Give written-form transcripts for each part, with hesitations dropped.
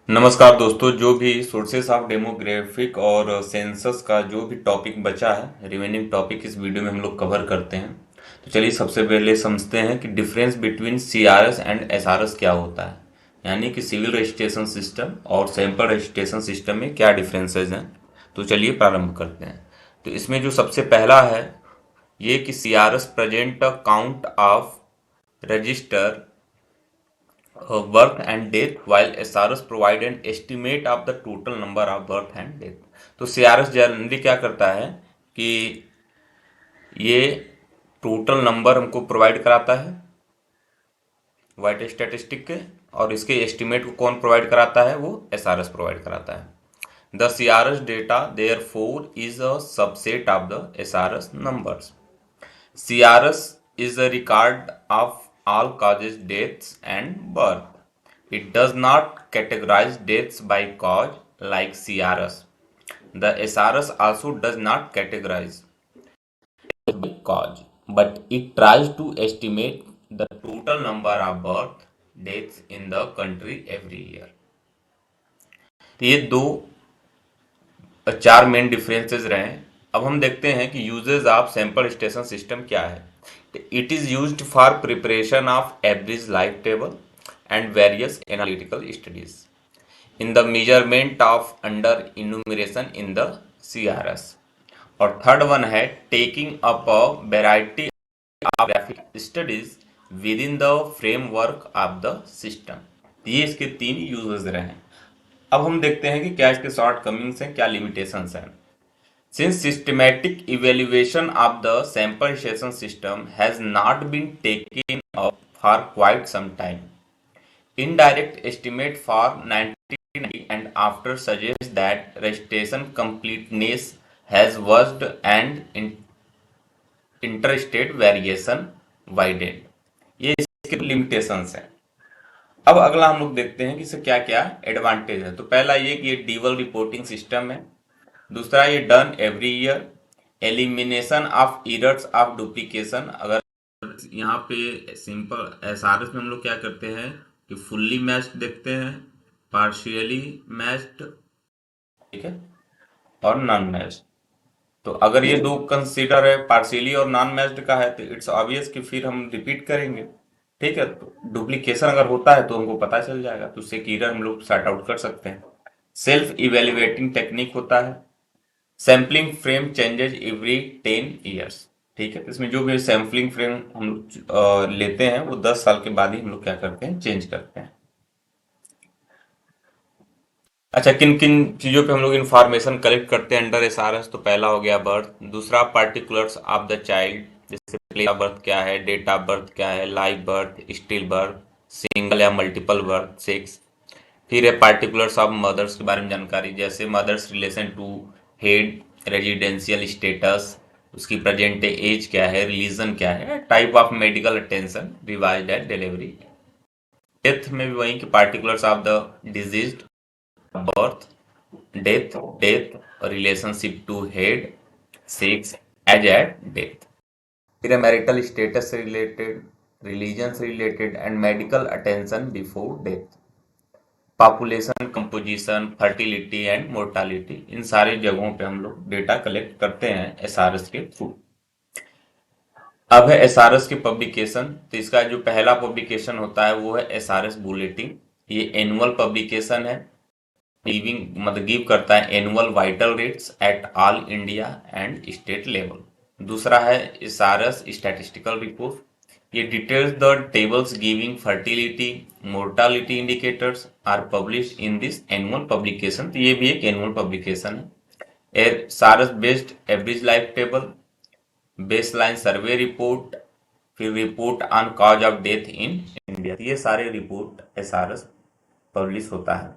नमस्कार दोस्तों, जो भी सोर्सेस ऑफ डेमोग्राफिक और सेंसस का जो भी टॉपिक बचा है, रिमेनिंग टॉपिक इस वीडियो में हम लोग कवर करते हैं। तो चलिए सबसे पहले समझते हैं कि difference between CRS and SRS क्या होता है, यानी कि सिविल रजिस्ट्रेशन सिस्टम और सैंपल रजिस्ट्रेशन सिस्टम में क्या डिफरेंसेस हैं। तो चलिए प्रारंभ करते हैं। तो इसमें जो सबसे पहला है ये कि CRS present a count of register birth and death, while SRS provide an estimate of the total number of birth and death। तो CRS जनरली क्या करता है कि ये टोटल नंबर हमको प्रोवाइड कराता है वाइट स्टैटिस्टिक के, और इसके एस्टिमेट को कौन प्रोवाइड कराता है? वो SRS प्रोवाइड कराता है। The CRS data therefore is a subset of the SRS numbers। CRS is a record of all causes, deaths, and birth. It does not categorize deaths by cause like CRS. The SRS also does not categorize by cause, but it tries to estimate the total number of birth deaths in the country every year। तो ये दो चार main differences रहे हैं। अब हम देखते हैं कि uses of sample station system क्या है। It is used for preparation of average life table and various analytical studies in the measurement of under enumeration in the CRS. और थर्ड वन है taking up a variety of graphic studies within the framework of the system. ये इसके तीन uses रहे हैं। अब हम देखते हैं कि क्या इसके शॉर्ट कमिंग्स हैं, क्या लिमिटेशंस हैं। Since systematic evaluation of the sample station system has not been taken up for quite some time, indirect estimate for 1990 and after suggests that registration completeness has worsened and interstate variation widened। ये इसके limitations हैं। अब अगला हम लोग देखते हैं कि इससे क्या क्या एडवांटेज है। तो पहला ये कि ये डीवल रिपोर्टिंग सिस्टम है। दूसरा ये done every year, elimination of errors of duplication. अगर यहाँ पे सिंपल एसआरएस में हम लोग क्या करते हैं कि फुल्ली मैच्ड देखते हैं, पार्शियली मैच्ड, ठीक है, और नॉन मैच्ड। तो अगर ये दो कंसीडर है, पार्शियली और नॉन मैच्ड का है, तो इट्स ऑब्वियस कि फिर हम रिपीट करेंगे। ठीक है, तो डुप्लीकेशन अगर होता है तो हमको पता चल जाएगा, तो उससे एरर हम लोग सॉर्ट आउट कर सकते हैं। सेल्फ इवेल्युएटिंग टेक्निक होता है। Sampling frame changes every 10 years. ठीक है, तो इसमें जो भी सैम्पलिंग फ्रेम हम लोग लेते हैं वो 10 साल के बाद ही हम लोग क्या करते हैं, चेंज करते हैं। अच्छा, किन किन चीज़ों पे हम लोग इन्फॉर्मेशन कलेक्ट करते हैं अंडर एसआरएस? तो पहला हो गया बर्थ, दूसरा पार्टिकुलर्स ऑफ द चाइल्ड, जैसे प्लेस ऑफ बर्थ क्या है, डेट ऑफ बर्थ क्या है, live birth, still birth, single या मल्टीपल बर्थ, सेक्स। फिर है पार्टिकुलर्स ऑफ मदर्स के बारे में जानकारी, जैसे mother's relation to head, residential status, उसकी प्रेजेंट एज क्या है, रिलीजन क्या है, type of medical attention, revised at delivery. Death में भी वही कि particulars of the disease, birth, death, relationship to head, sex, age at death. फिर है मैरिटल स्टेटस से रिलेटेड, रिलीजन से related and medical attention before death. Population composition, fertility and mortality, इन सारी जगहों पे हम लोग डेटा कलेक्ट करते हैं एसआरएस के थ्रू। अब है एसआरएस की पब्लिकेशन। तो इसका जो पहला पब्लिकेशन होता है वो है एसआरएस बुलेटिन। ये एनुअल पब्लिकेशन है, गिविंग मतलब गिव करता है annual vital rates at all India and state level. दूसरा है एसआरएस स्टैटिस्टिकल रिपोर्ट। ये details the tables giving fertility, mortality indicators are published in this annual publication। तो ये भी एक एनुअल पब्लिकेशन है। सारस based average life table, baseline survey report, फिर report on cause of death in India. ये सारे रिपोर्ट एसआरएस पब्लिश होता है।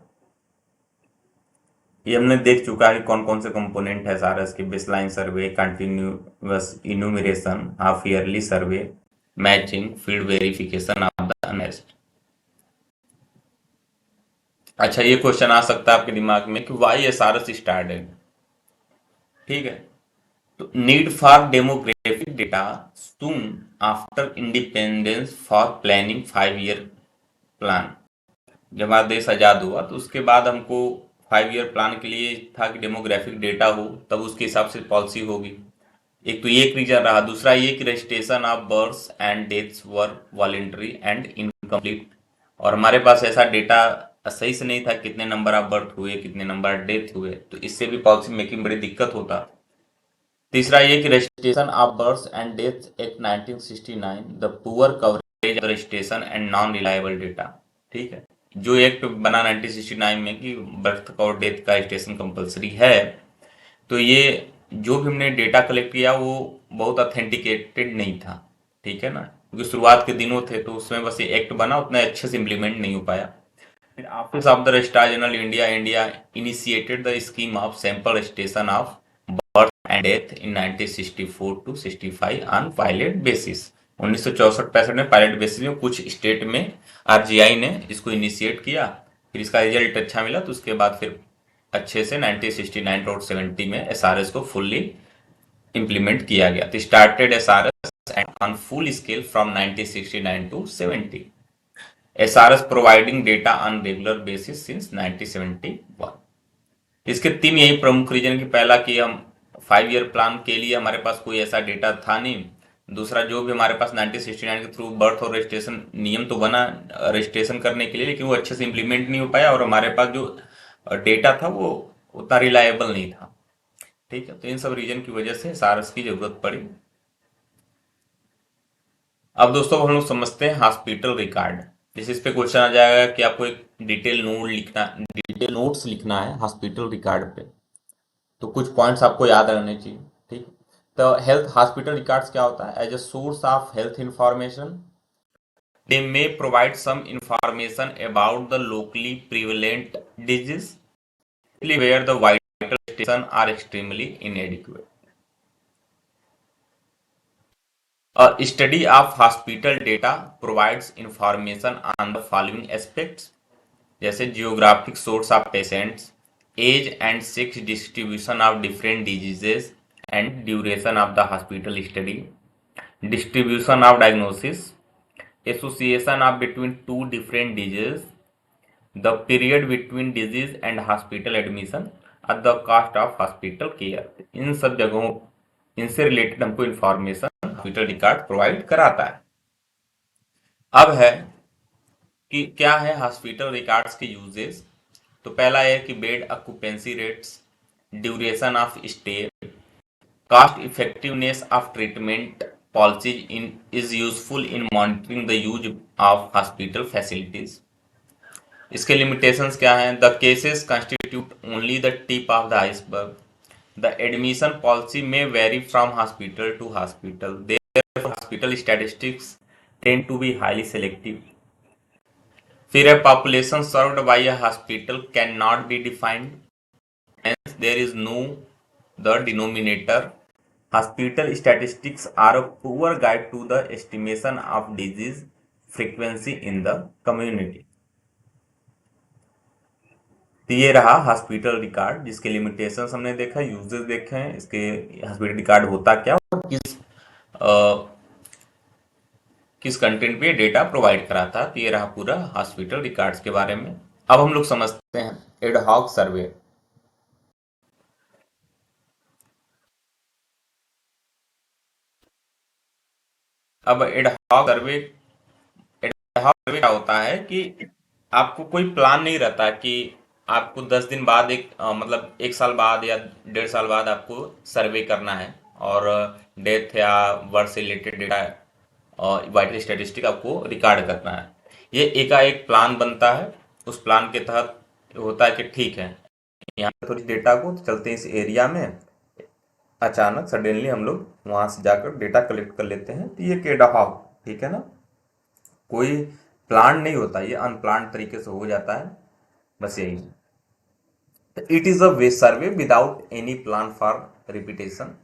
ये हमने देख चुका है कौन कौन से कंपोनेंट है एसआरएस के। Baseline survey, continuous enumeration, half yearly survey, matching, field verification of the honest. अच्छा, ये क्वेश्चन आ सकता है आपके दिमाग में कि वाई एसआरएस स्टार्टेड। ठीक है, तो need for demographic data soon after independence for planning 5 year plan. जब हमारा देश आज़ाद हुआ तो उसके बाद हमको 5 ईयर प्लान के लिए था कि डेमोग्राफिक डेटा हो, तब उसके हिसाब से पॉलिसी होगी। एक तो ये एक रीजन रहा। दूसरा ये कि registration of births and deaths were voluntary and incomplete, और हमारे पास ऐसा डेटा सही से नहीं था कितने नंबर ऑफ बर्थ हुए, कितने नंबर ऑफ डेथ हुए, तो इससे भी पॉलिसी मेकिंग बड़ी दिक्कत होता। तीसरा ये कि registration of births and deaths act 1969 the poor coverage registration and non reliable data. ठीक है, जो एक्ट बना 1969 में कि बर्थ और डेथ का रजिस्ट्रेशन कंपलसरी है, तो ये जो भी हमने डेटा कलेक्ट किया वो बहुत ऑथेंटिकेटेड नहीं था। ठीक है ना, क्योंकि शुरुआत के दिनों थे तो उसमें बस ये एक्ट बना, उतना अच्छे से इम्प्लीमेंट नहीं हो पाया। फिर office of the registrar general India India initiated the scheme of sample registration of birth and death in 1964 to 65 on pilot basis. 1964-65 में पायलट बेसिस में कुछ स्टेट में आरजीआई ने इसको इनिशिएट किया, फिर इसका रिजल्ट अच्छा मिला तो उसके बाद फिर अच्छे से 1969 और 70 में एसआरएस को फुल्ली इंप्लीमेंट किया गया। तो started SRS on full scale from 1969 to 70। SRS providing data on regular basis since 1971। इसके तीन यही प्रमुख रीजन की, पहला कि हम 5 ईयर प्लान के लिए हमारे पास कोई ऐसा डेटा था नहीं। दूसरा, जो भी हमारे पास 1969 के थ्रू बर्थ और रजिस्ट्रेशन नियम तो बना रजिस्ट्रेशन करने के लिए, लेकिन वो अच्छे से इंप्लीमेंट नहीं हो पाया और हमारे पास जो डेटा था वो उतना रिलायबल नहीं था। ठीक है, तो इन सब रीजन की वजह से सारस की जरूरत पड़ी। अब दोस्तों हम लोग समझते हैं हॉस्पिटल रिकॉर्ड। जैसे इस पे क्वेश्चन आ जाएगा कि आपको एक डिटेल नोट्स लिखना है हॉस्पिटल रिकॉर्ड पे, तो कुछ पॉइंट्स आपको याद रहने चाहिए। ठीक, तो हेल्थ हॉस्पिटल रिकॉर्ड्स क्या होता है? As a source of health information they may provide some information about the locally prevalent diseases where the vital station are extremely inadequate. A study of hospital data provides information on the following aspects, जैसे geographic source of patients, age and sex distribution of different diseases and duration of the hospital study, distribution of diagnosis, association of between two different diseases, the period between disease and hospital admission और the cost of hospital care. इन सब जगहों, इनसे related हमको information hospital record provide कराता है। अब है कि क्या है हॉस्पिटल रिकॉर्ड्स के यूजेस। तो पहला है कि bed occupancy rates, duration of stay, cost effectiveness of treatment policies is useful in monitoring the use of hospital facilities. इसके लिमिटेशंस क्या हैं? The cases constitute only the tip of the iceberg, the admission policy may vary from hospital to hospital, therefore hospital statistics tend to be highly selective. फिर है population served by a hospital can not be defined, hence there is no the denominator. Hospital statistics are a poor guide to the estimation of disease frequency in the community. तो ये रहा hospital record, जिसके limitations हमने देखा, uses देखे हैं, इसके hospital record होता क्या और किस कंटेंट पे डेटा प्रोवाइड कराता है। तो ये रहा पूरा हॉस्पिटल रिकॉर्ड्स के बारे में। अब हम लोग समझते हैं एडहॉक सर्वे। अब एडहॉक सर्वे क्या होता है कि आपको कोई प्लान नहीं रहता कि आपको 10 दिन बाद मतलब 1 साल बाद या 1.5 साल बाद आपको सर्वे करना है और डेथ या बर्थ से रिलेटेड डेटा और वाइटल स्टैटिस्टिक आपको रिकॉर्ड करना है। ये एकाएक प्लान बनता है, उस प्लान के तहत होता है कि ठीक है यहाँ पे थोड़ी डेटा को चलते हैं इस एरिया में, अचानक सडनली हम लोग वहां से जाकर डेटा कलेक्ट कर लेते हैं। तो ये एडहॉक, ठीक है ना, कोई प्लान नहीं होता, ये अनप्लान तरीके से हो जाता है, बस यही। It is a way survey without any plan for repetition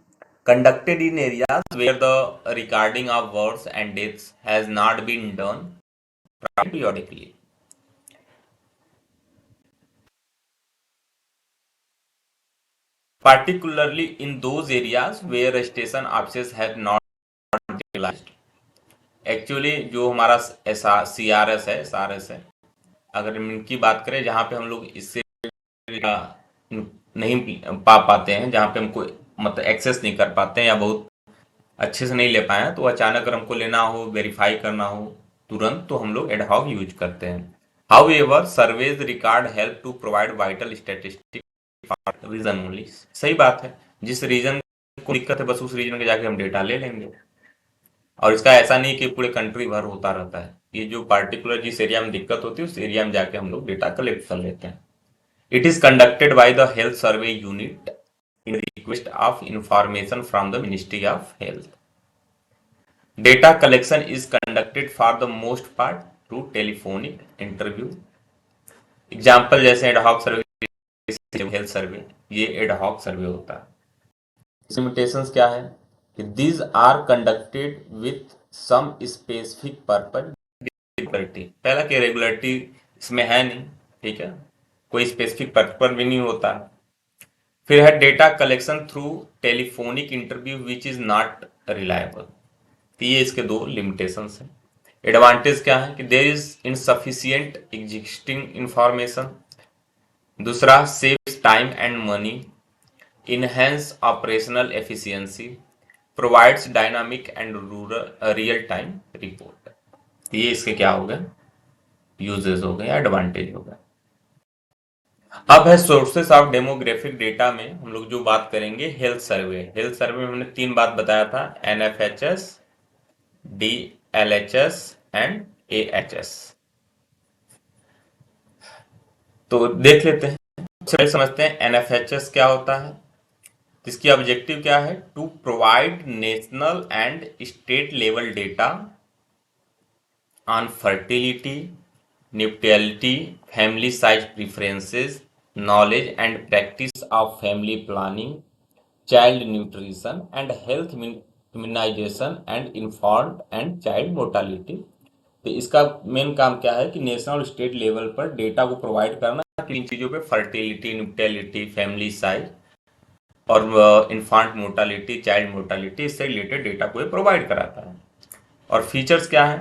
conducted in areas where the recording of births and deaths has not been done periodically. Particularly in those areas where registration offices have not realized. Actually जो हमारा CRS है, SRS है, अगर इनकी बात करें जहाँ पे हम लोग इससे नहीं पा पाते हैं, जहाँ पे हमको मतलब एक्सेस नहीं कर पाते हैं या बहुत अच्छे से नहीं ले पाए हैं, तो अचानक अगर हमको लेना हो, वेरीफाई करना हो तुरंत, तो हम लोग एडहॉक यूज करते हैं। However surveys record help to provide vital statistic region only. सही बात है, जिस रीजन को दिक्कत है बस उस रीजन के जाके हम डेटा ले लेंगे। और इसका ऐसा नहीं कि पूरे कंट्री भर होता रहता है, ये जो पार्टिकुलर जिस एरिया में दिक्कत होती है उस एरिया में जाके हम लोग डेटा कलेक्ट कर लेते हैं। It is conducted by the health survey unit in request of information from the ministry of health. Data collection is conducted for the most part through telephonic interview. Example जैसे ad hoc survey, health survey, ये ad hoc survey होता है। Limitations क्या है कि these are conducted with some specific purpose. पहला कि regularity इसमें है नहीं, ठीक है, कोई स्पेसिफिक पर्पज भी नहीं होता। फिर है data collection through telephonic interview which is not reliable. तो ये इसके दो लिमिटेशंस हैं। एडवांटेज क्या है कि there is insufficient existing information. दूसरा, saves time and money, enhance operational efficiency, provides dynamic and real time report। ये इसके क्या हो गए, यूजेस हो गए या एडवांटेज हो गए। अब है सोर्सेस ऑफ डेमोग्राफिक डेटा में हम लोग जो बात करेंगे हेल्थ सर्वे। हेल्थ सर्वे में हमने तीन बात बताया था, NFHS, DLHS एंड AHS। तो देख लेते हैं, सबसे समझते हैं NFHS क्या होता है। इसकी ऑब्जेक्टिव क्या है, to provide national and state level data on fertility, neutrality, family size preferences, knowledge and practice of family planning, child nutrition and health immunization and informed and child mortality. तो इसका main काम क्या है कि national और state level पर data को provide करना इन चीज़ों पे, फर्टिलिटी, न्यूट्रलिटी, फैमिली साइज और इन्फांट मोर्टालिटी, चाइल्ड मोर्टालिटी, इससे रिलेटेड डेटा को ये प्रोवाइड कराता है। और फीचर्स क्या है,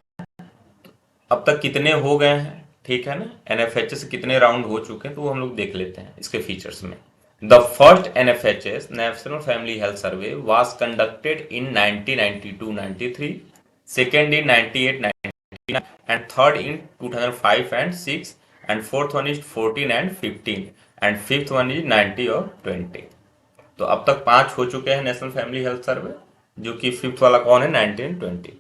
अब तक कितने हो गए हैं, ठीक है ना, NFHS से कितने राउंड हो चुके हैं, तो वो हम लोग देख लेते हैं इसके फीचर्स में। The first NFHS national family health survey was conducted in 1992-93, second in 98-99 and third in 2005 and 6 and fourth one is 14 and 15 and fifth one is 90 और 20। तो अब तक 5 हो चुके हैं नेशनल फैमिली हेल्थ सर्वे, जो कि फिफ्थ वाला कौन है, 1920।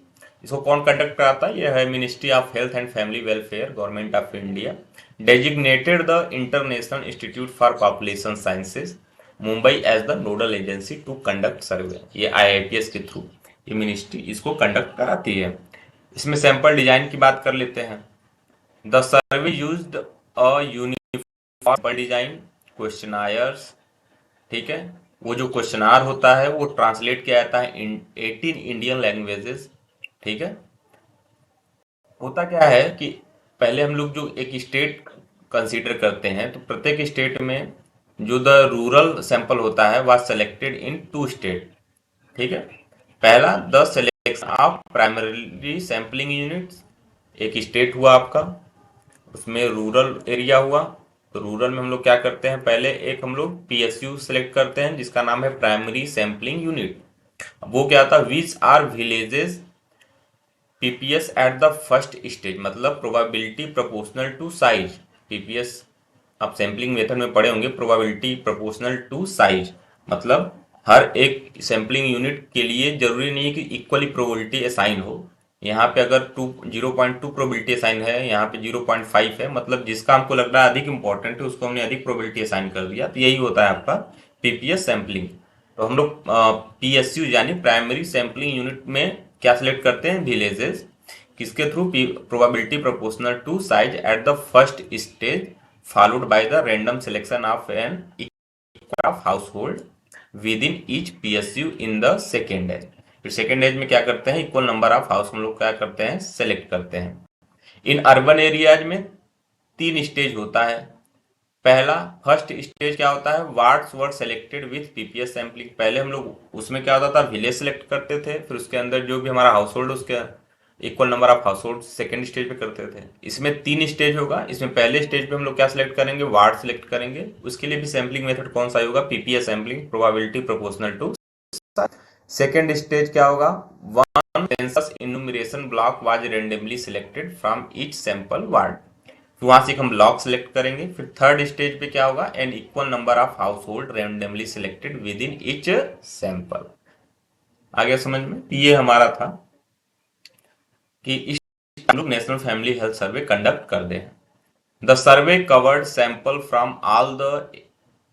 इसको कौन कंडक्ट कराता है, यह है ministry of health and family welfare, government of India, designated the international institute for population sciences Mumbai as the nodal agency to conduct survey. ये IIPS के थ्रू ये मिनिस्ट्री इसको कंडक्ट कराती है। इसमें सैंपल डिजाइन की बात कर लेते हैं। The survey used a uniform design, questionnaires, ठीक है, वो जो क्वेश्चनार होता है वो ट्रांसलेट किया जाता है इन 18 इंडियन लैंग्वेजेस, ठीक है। होता क्या है कि पहले हम लोग जो एक स्टेट कंसीडर करते हैं, तो प्रत्येक स्टेट में जो द रूरल सैंपल होता है वह सेलेक्टेड इन 2 स्टेट, ठीक है। पहला, the selection of primary sampling units, एक स्टेट हुआ आपका, उसमें रूरल एरिया हुआ। तो रूरल में हम लोग क्या करते हैं, पहले एक हम लोग PSU सेलेक्ट करते हैं जिसका नाम है प्राइमरी सैंपलिंग यूनिट। वो क्या था, which are villages PPS at the first stage, मतलब probability proportional to size. PPS आप सैंपलिंग मेथड में पढ़े होंगे, प्रोबेबिलिटी प्रोपोर्शनल टू साइज, मतलब हर एक सैंपलिंग यूनिट के लिए जरूरी नहीं है कि इक्वली प्रोबेबिलिटी असाइन हो। यहाँ पे अगर 0.2 प्रोबेबिलिटी असाइन है, यहाँ पे 0.5 है, मतलब जिसका हमको लग रहा है अधिक इंपॉर्टेंट है उसको हमने अधिक प्रोबेबिलिटी असाइन कर दिया। तो यही होता है आपका PPS सैंपलिंग। तो हम लोग PSU यानी प्राइमरी सैंपलिंग यूनिट में क्या सिलेक्ट करते हैं, विलेजेस, किसके through, probability proportional to size at the first stage followed by the random selection of n of household within each PSU in the second age. फिर second age में क्या करते हैं, इक्वल नंबर ऑफ हाउस हम लोग क्या करते हैं, सेलेक्ट करते हैं। इन अर्बन एरियाज में 3 स्टेज होता है। पहला, फर्स्ट स्टेज क्या होता है, wards were selected with PPS sampling. पहले हम लोग उसमें क्या होता था, विलेज सेलेक्ट करते थे, फिर उसके अंदर जो भी हमारा हाउस होल्ड उसके equal number of house hold second stage पे करते थे। इसमें 3 स्टेज होगा। इसमें पहले स्टेज पे हम लोग क्या सिलेक्ट करेंगे, वार्ड सिलेक्ट करेंगे। उसके लिए भी सैम्पलिंग मेथड कौन सा होगा, PPS sampling, probability proportional to. Second stage क्या होगा, one census enumeration block was randomly selected from each sample ward. तो वहां से हम ब्लॉक सिलेक्ट करेंगे। फिर थर्ड स्टेज पे क्या होगा, an equal number of household randomly selected within each sample. आ गया समझ में। ये हमारा था कि इस हम लोग national family health survey conduct कर दे। The survey covered sample from all the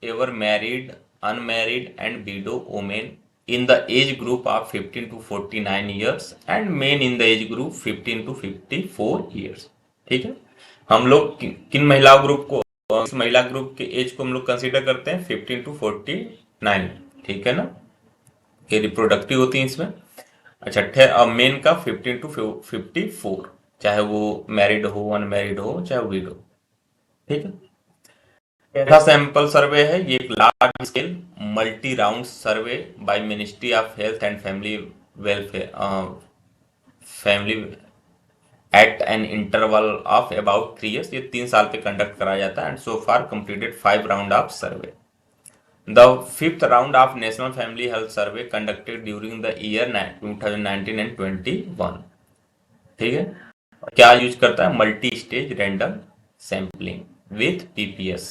ever married, unmarried and widow women in the age group of 15 to 49 years and men in the age group 15 to 54 years। ठीक है, हम लोग किन महिला group को, इस महिला ग्रुप के एज को हम लोग कंसीडर करते हैं 15 टू 49। ठीक है ना, ये रिप्रोडक्टिव होती है इसमें। अच्छा, अब मेन का 15 टू 54, चाहे वो मैरिड हो, अनमैरिड हो, चाहे विडो। ठीक है, कैसा सैंपल सर्वे है ये, एक large scale multi round survey by ministry of health and family welfare, family at an interval of about 3 years। ये 3 साल पे कंडक्ट कराया जाता है। And so far completed 5 round of survey. The 5th round of national family health survey conducted during the year 2019 and 21। ठीक है, क्या use करता है, multi stage random sampling with PPS.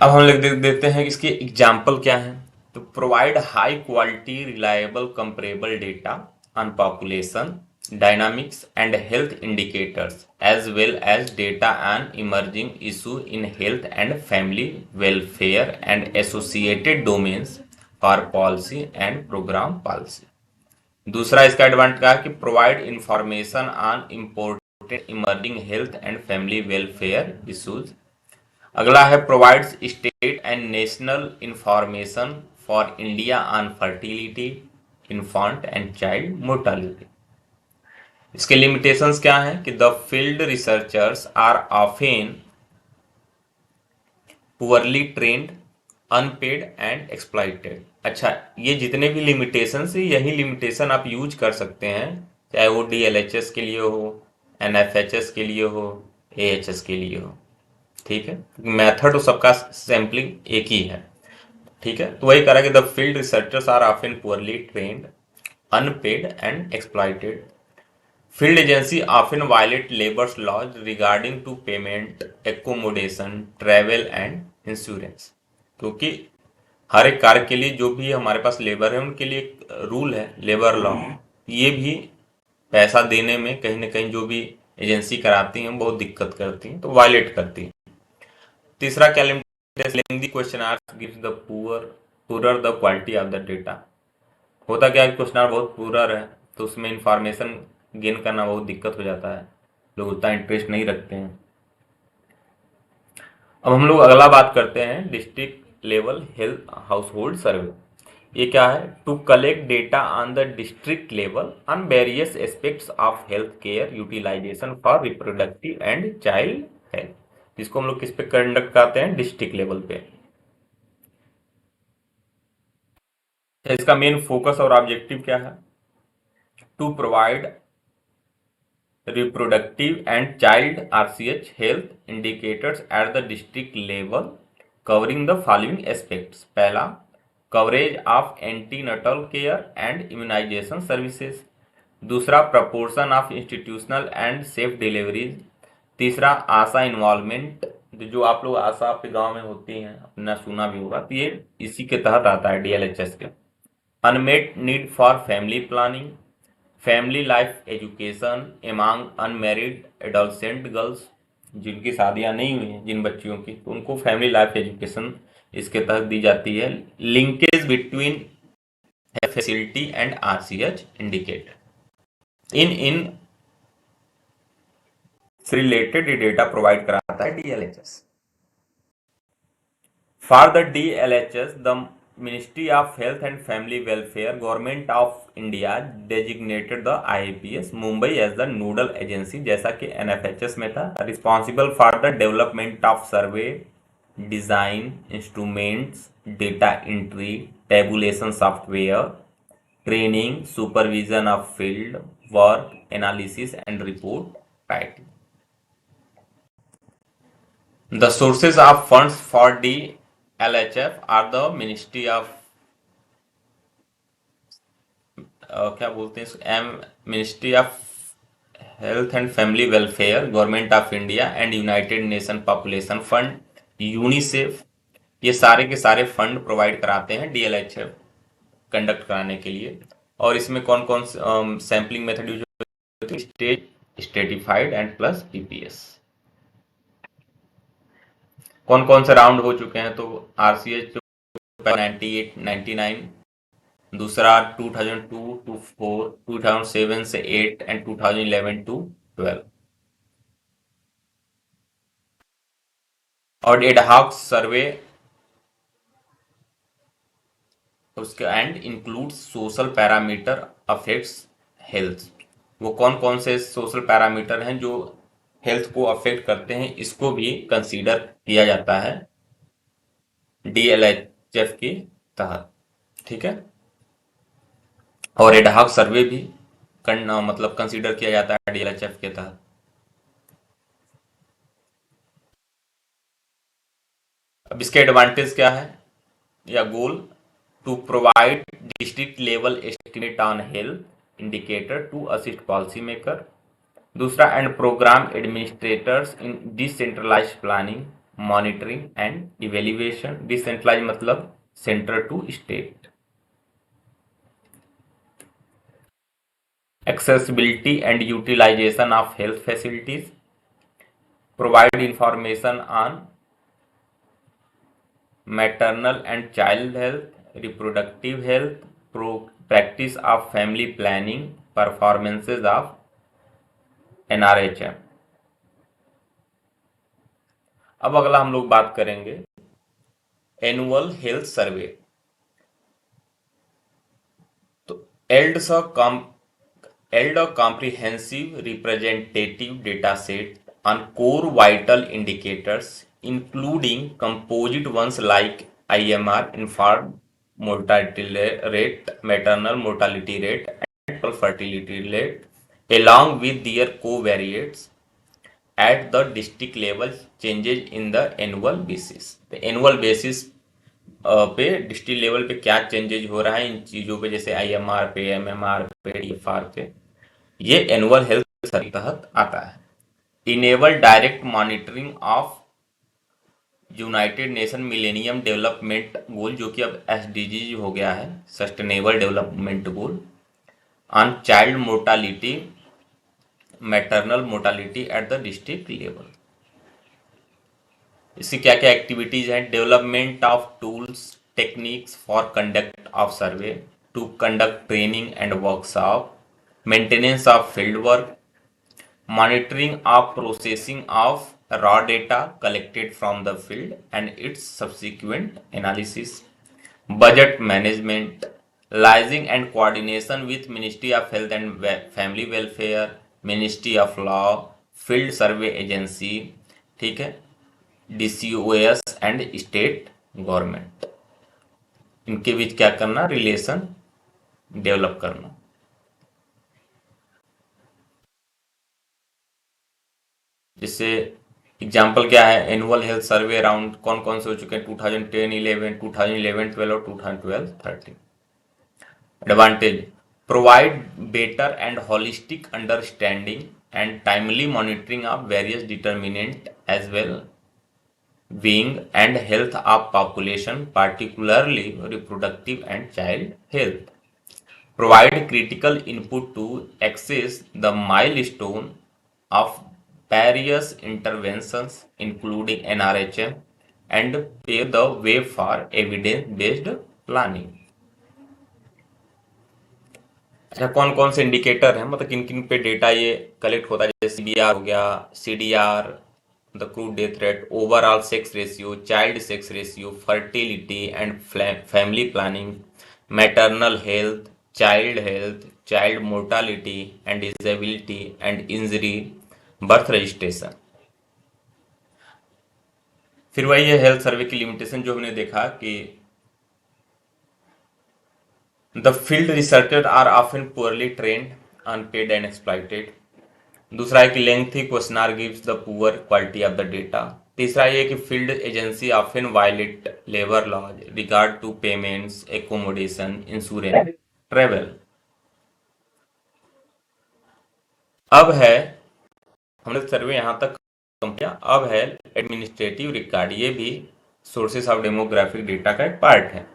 अब हम लोग देख देते हैं कि इसके एग्जाम्पल क्या हैं। तो provide high quality reliable comparable data on population dynamics and health indicators as well as data on emerging issue in health and family welfare and associated domains for policy and programme policy. दूसरा इसका advantage क्या है कि provide information on important emerging health and family welfare issues. अगला है provides state and national information for India on fertility, infant and child mortality. इसके limitations क्या हैं कि the field researchers are often poorly trained, unpaid and exploited. अच्छा, ये जितने भी लिमिटेशंस है, यही लिमिटेशन आप यूज कर सकते हैं, चाहे वो डीएलएचएस के लिए हो, एनएफएचएस के लिए हो, एएचएस के लिए हो। ठीक है, मेथड तो सबका सैम्पलिंग एक ही है। ठीक है, तो वही करा कि the field researchers are often poorly trained, unpaid and exploited. Field agency often violate labours laws regarding to payment, accommodation, travel and insurance. क्योंकि हर एक कार्य के लिए जो भी हमारे पास लेबर है उनके लिए एक रूल है, लेबर लॉ। ये भी पैसा देने में कहीं ना कहीं जो भी एजेंसी कराती हैं बहुत दिक्कत करती हैं, तो वायलेट करती हैं। तीसरा क्या lengthy question answer gives the poor the quality of the data. होता क्या है, क्वेश्चन बहुत पुअर है तो उसमें इंफॉर्मेशन गेन करना बहुत दिक्कत हो जाता है, लोग उतना इंटरेस्ट नहीं रखते हैं। अब हम लोग अगला बात करते हैं district level health household survey. ये क्या है, to collect data on the district level on various aspects of health care utilization for reproductive and child health. जिसको हम लोग किस पे कंडक्ट करते हैं, डिस्ट्रिक्ट लेवल पे। इसका मेन फोकस और ऑब्जेक्टिव क्या है, to provide reproductive and child RCH health indicators at the district level covering the following aspects. पहला, coverage of antenatal care and immunization services. दूसरा, proportion of institutional and safe deliveries. तीसरा, ASHA involvement, जो आप लोग आशा आपके गांव में होती हैं, अपना सुना भी होगा, तो ये इसी के तहत आता है, डीएलएचएस के। Unmet need for family planning, family life education among unmarried adolescent girls, जिनकी शादियां नहीं हुई हैं, जिन बच्चियों की, तो उनको फैमिली लाइफ एजुकेशन इसके तहत दी जाती है। Linkage between facility and RCH indicator in related data provide कराता है DLHS. For the DLHS the ministry of health and family welfare government of India designated the IPS Mumbai as the nodal agency, जैसा कि NFHS में था, responsible for the development of survey design, instruments, data entry, tabulation software, training, supervision of field work, analysis and report writing. The sources of funds for the LHF are the Ministry of क्या बोलते हैं um ministry of health and family welfare, government of India and United Nation population fund, UNICEF. ये सारे के सारे fund provide कराते हैं डीएलएचएफ conduct कराने के लिए। और इसमें कौन कौन सैम्पलिंग मेथड यूज होती है? State, stratified and plus PPS. कौन कौन से राउंड हो चुके हैं? तो आरसीएच 98, 99, दूसरा 2002 टू 4, 2007 से 8 एंड 2011 टू 12। और एडहॉक सर्वे उसके and include social parameter affects health. वो कौन कौन से सोशल पैरामीटर हैं जो हेल्थ को अफेक्ट करते हैं, इसको भी कंसीडर किया जाता है डीएलएचएफ के तहत। ठीक है। और एडहॉक सर्वे भी मतलब कंसीडर किया जाता है डीएलएचएफ के तहत। अब इसके एडवांटेज क्या है या goal? To provide district level estimate on health indicator to assist policy maker. दूसरा, and program administrators in decentralize planning, monitoring and evaluation. Decentralize मतलब centre to state. Accessibility and utilization of health facilities, provide information on maternal and child health, reproductive health, practice of family planning, performances of NRHM. अब अगला हम लोग बात करेंगे annual health survey. To yield a comprehensive representative data set on core vital indicators including composite ones like IMR, infant mortality rate, maternal mortality rate, and fertility rate, along with their covariates at the district level changes in the annual basis। तो annual basis पे district level पे क्या changes हो रहा है इन चीज़ों पे, जैसे IMR पे, MMR पे, DFR पे, ये एनुअल हेल्थ सर्वे के तहत आता है। Enable direct monitoring of United Nation millennium development goal, जो कि अब एसडीजी हो गया है, sustainable development goal, on child mortality, maternal mortality at the district level. इसकी क्या क्या एक्टिविटीज हैं? Development of tools techniques for conduct of survey, to conduct training and workshop, maintenance of field work, monitoring of processing of raw data collected from the field and its subsequent analysis, budget management, liaising and coordination with Ministry of Health and Family Welfare, Ministry of Law, Field Survey Agency, ठीक है, DCOS and state government. इनके बीच क्या करना? Relation develop करना। जिससे example क्या है? Annual health सर्वे around कौन कौन से हो चुके हैं? 2010, 11, 2011, 12 और 2012, 13। Advantage: provide better and holistic understanding and timely monitoring of various determinant as well being and health of population, particularly reproductive and child health. Provide critical input to access the milestone of various interventions including NRHM and pave the way for evidence-based planning। अच्छा, कौन कौन से indicator हैं, मतलब किन किन पे data ये कलेक्ट होता है? जैसे CBR हो गया, CDR, the crude death rate, overall sex ratio, child sex ratio, fertility and family planning, maternal health, child mortality and disability and injury, birth registration. फिर वही है हेल्थ सर्वे की लिमिटेशन, जो हमने देखा कि the field researcher are often poorly trained, unpaid and exploited. दूसरा है कि lengthy questionnaire gives the poor quality of the data. तीसरा ये कि field agency often violate labour laws regard to payments, accommodation, insurance, travel. अब है, हमने सर्वे यहाँ तक कम किया। अब है एडमिनिस्ट्रेटिव रिकॉर्ड। ये भी सोर्सेस ऑफ डेमोग्राफिक डेटा का एक पार्ट है।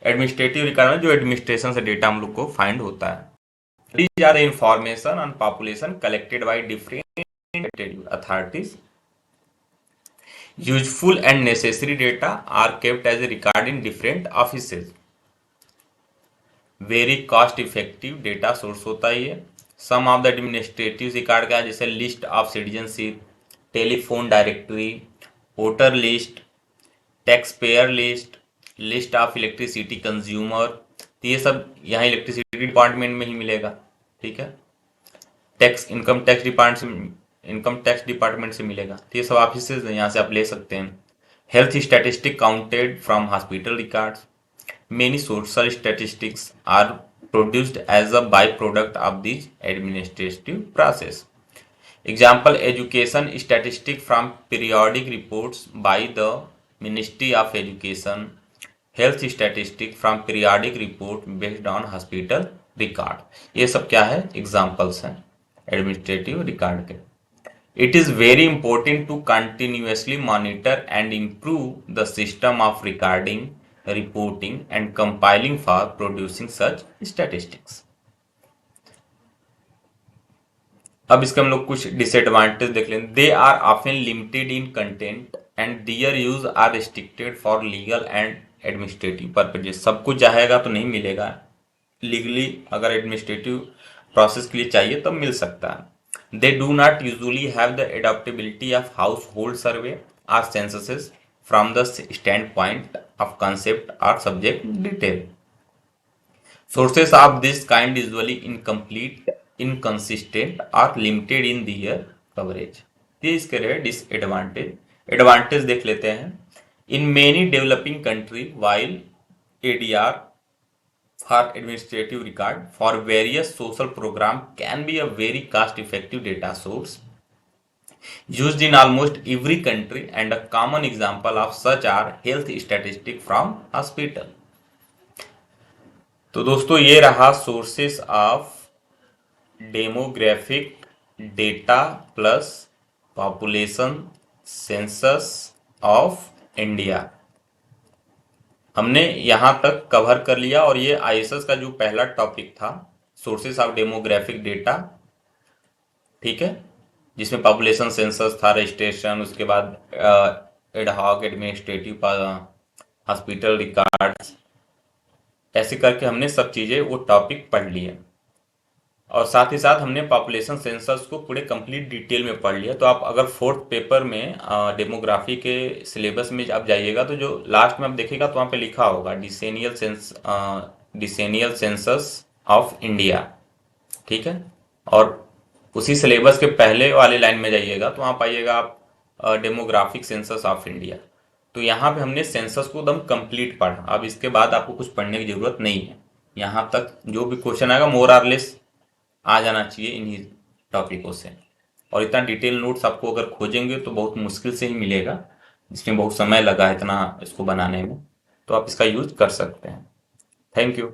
एडमिनिस्ट्रेटिव रिकॉर्ड में जो एडमिनिस्ट्रेशन से डेटा हम लोग को फाइंड होता है। These are the information on population collected by different authorities. Useful and necessary data are kept as a record in different offices. Very cost effective data source होता है ये। Some of the administrative record का जैसे list of citizenship, telephone directory, voter list, taxpayer list, list of electricity consumer, तो ये सब यहाँ electricity department में ही मिलेगा। ठीक है, इनकम टैक्स डिपार्टमेंट से मिलेगा। तो ये सब ऑफिस यहाँ से आप ले सकते हैं। Health statistic counted from hospital records. Many social statistics are produced as a by product of this administrative process. Example, education statistic from periodic reports by the ministry of education, health statistic from periodic report based on hospital record. ये सब क्या है, examples हैं administrative record के। It is very important to continuously monitor and improve the system of recording, reporting and compiling for producing such statistics. अब इसके हम लोग कुछ डिसएडवांटेज देख लें। They are often limited in content and their use are restricted for legal and administrative purposes. सब कुछ चाहेगा तो नहीं मिलेगा। लीगली अगर एडमिनिस्ट्रेटिव प्रोसेस के लिए चाहिए तब मिल सकता है। They do not usually have the adaptability of household survey or censuses from the standpoint of concept और subject detail. Sources of this kind usually incomplete, inconsistent or limited in their coverage. ये इसके रहे disadvantage. Advantage देख लेते हैं। In many developing country while ADR for administrative record for various social program can be a very cost effective data source used in almost every country, and a common example of such are health statistics from hospital. तो दोस्तों ये रहा sources of demographic data plus population census of India. हमने यहां तक cover कर लिया और ये ISS का जो पहला टॉपिक था सोर्सेस ऑफ डेमोग्राफिक डेटा, ठीक है, जिसमें पॉपुलेशन सेंसस था, रजिस्ट्रेशन, उसके बाद एडहॉक एडमिनिस्ट्रेटिव हॉस्पिटल रिकॉर्ड्स, ऐसे करके हमने सब चीज़ें वो टॉपिक पढ़ लिए। और साथ ही साथ हमने पॉपुलेशन सेंसस को पूरे कंप्लीट डिटेल में पढ़ लिया। तो आप अगर फोर्थ पेपर में डेमोग्राफी के सिलेबस में आप जाइएगा तो जो लास्ट में आप देखिएगा तो वहाँ पे लिखा होगा डिसेनियल सेंसस ऑफ इंडिया, ठीक है। और उसी सिलेबस के पहले वाले लाइन में जाइएगा तो वहाँ पाइएगा आप डेमोग्राफिक सेंसस ऑफ इंडिया। तो यहाँ पे हमने सेंसस को एकदम कंप्लीट पढ़ा। अब इसके बाद आपको कुछ पढ़ने की जरूरत नहीं है। यहाँ तक जो भी क्वेश्चन आएगा मोर आर लेस आ जाना चाहिए इन्हीं टॉपिकों से। और इतना डिटेल नोट्स आपको अगर खोजेंगे तो बहुत मुश्किल से ही मिलेगा, जिसमें बहुत समय लगा है इतना इसको बनाने में। तो आप इसका यूज कर सकते हैं। Thank you.